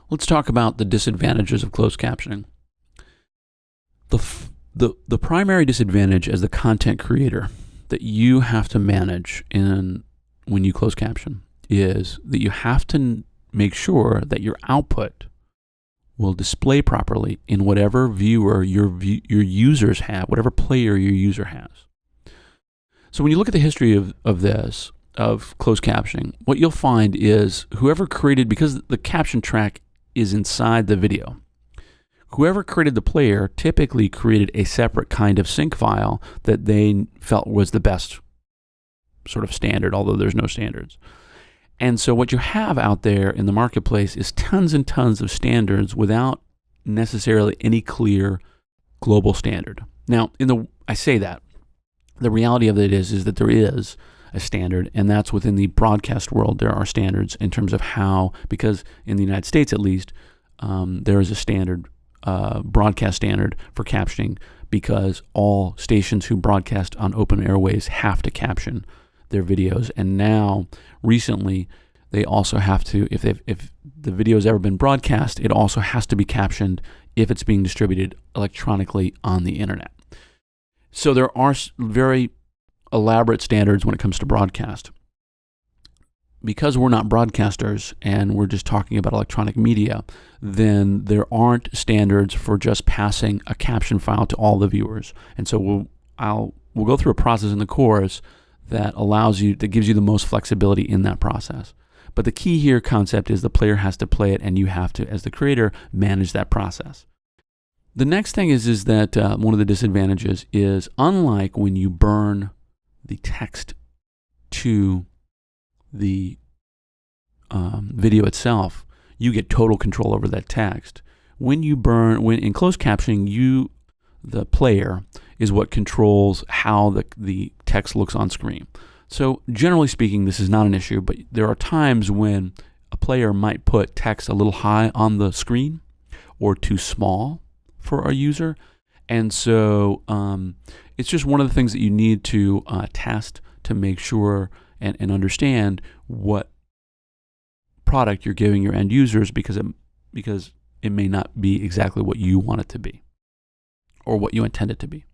Let's talk about the disadvantages of closed captioning. The primary disadvantage as the content creator that you have to manage when you close caption is that you have to make sure that your output will display properly in whatever viewer your users have, whatever player your user has. So when you look at the history of closed captioning, what you'll find is whoever created, because the caption track is inside the video, whoever created the player typically created a separate kind of sync file that they felt was the best sort of standard, although there's no standards. And so what you have out there in the marketplace is tons and tons of standards without necessarily any clear global standard. Now, I say that. The reality of it is that there is a standard, and that's within the broadcast world. There are standards in terms of how, because in the United States at least, there is a standard, broadcast standard for captioning, because all stations who broadcast on open airways have to caption their videos. And now, recently, they also have to, if the video has ever been broadcast, it also has to be captioned if it's being distributed electronically on the internet. So there are very elaborate standards when it comes to broadcast. Because we're not broadcasters and we're just talking about electronic media, then there aren't standards for just passing a caption file to all the viewers. And so we'll go through a process in the course that gives you the most flexibility in that process. But the key here concept is the player has to play it, and you have to, as the creator, manage that process. The next thing is that one of the disadvantages is, unlike when you burn the text to the video itself, you get total control over that text. When in closed captioning, the player is what controls how the text looks on screen. So generally speaking, this is not an issue, but there are times when a player might put text a little high on the screen or too small for a user. And so it's just one of the things that you need to test to make sure and understand what product you're giving your end users, because it may not be exactly what you want it to be or what you intend it to be.